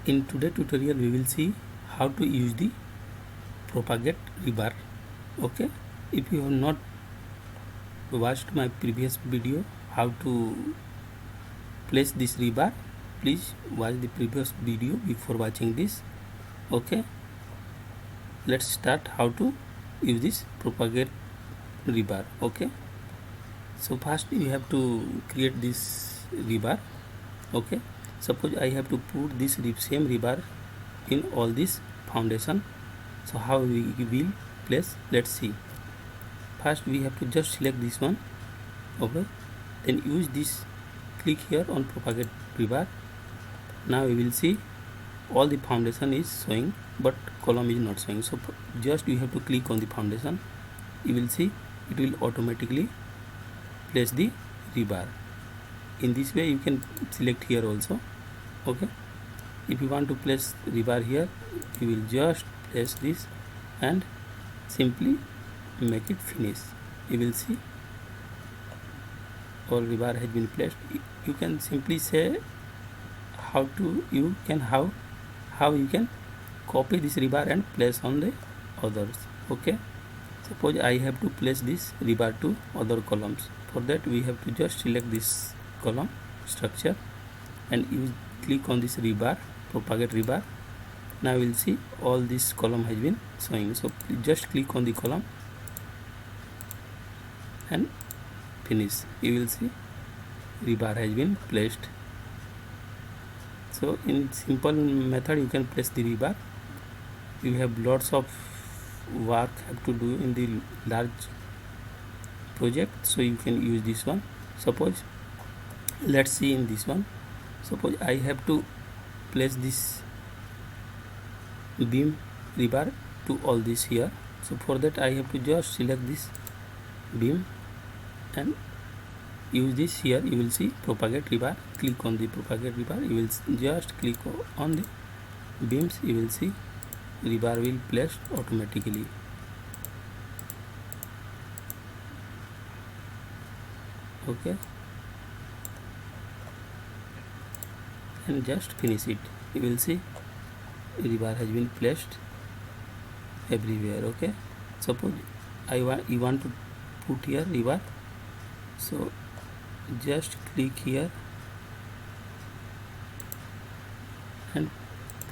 In today's tutorial we will see how to use the Propagate Rebar. Okay, if you have not watched my previous video how to place this rebar, please watch the previous video before watching this. Okay, let's start how to use this Propagate Rebar. Okay, so first you have to create this rebar. Okay, suppose I have to put this same rebar in all this foundation. So how we will place, let's see. First we have to just select this one. Okay, then use this, click here on Propagate Rebar. Now we will see all the foundation is showing but column is not showing. So just you have to click on the foundation, you will see it will automatically place the rebar. In this way you can select here also. Okay, if you want to place rebar here, you will just place this and simply make it finish. You will see all rebar has been placed. You can simply say how you can copy this rebar and place on the others. Okay, suppose I have to place this rebar to other columns. For that we have to just select this column structure and you click on this rebar, Propagate Rebar. Now you will see all this column has been showing. So just click on the column and finish. You will see rebar has been placed. So in simple method you can place the rebar. You have lots of work have to do in the large project, so you can use this one. Suppose let's see in this one, suppose I have to place this beam rebar to all this here. So for that I have to just select this beam and use this here. You will see Propagate Rebar, click on the Propagate Rebar, you will just click on the beams. You will see rebar will placed automatically. Okay, and just finish it. You will see rebar has been placed everywhere. Okay, suppose you want to put here rebar, so just click here and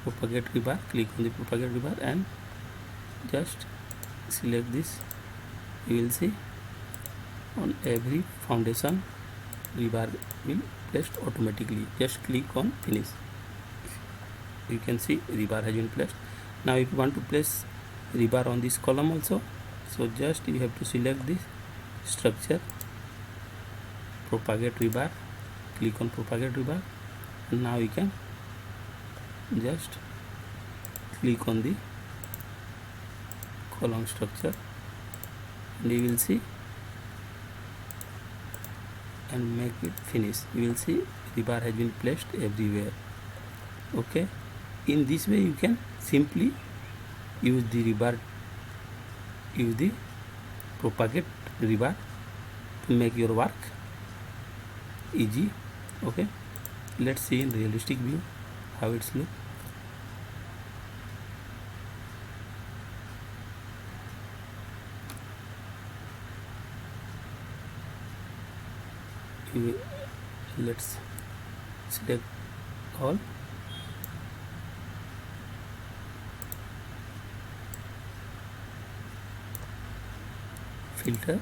Propagate Rebar, click on the Propagate Rebar and just select this. You will see on every foundation rebar will placed automatically. Just click on finish. You can see rebar has been placed. Now if you want to place rebar on this column also, so just you have to select this structure, Propagate Rebar, click on Propagate Rebar, and now you can just click on the column structure and you will see and make it finish. You will see rebar has been placed everywhere. Okay, in this way you can simply use the rebar, use the Propagate Rebar to make your work easy. Okay, let's see in realistic view how it's look. Let's select all, filter,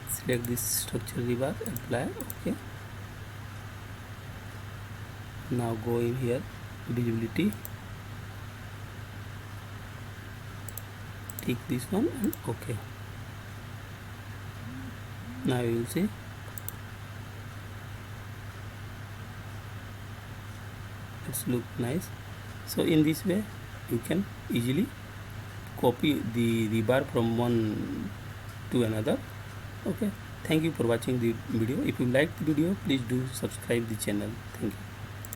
select this structure rebar, apply. Okay, now go in here, visibility, take this one and okay. Now you will see it's look nice. So in this way you can easily copy the rebar from one to another. Okay, thank you for watching the video. If you like the video, please do subscribe the channel. Thank you.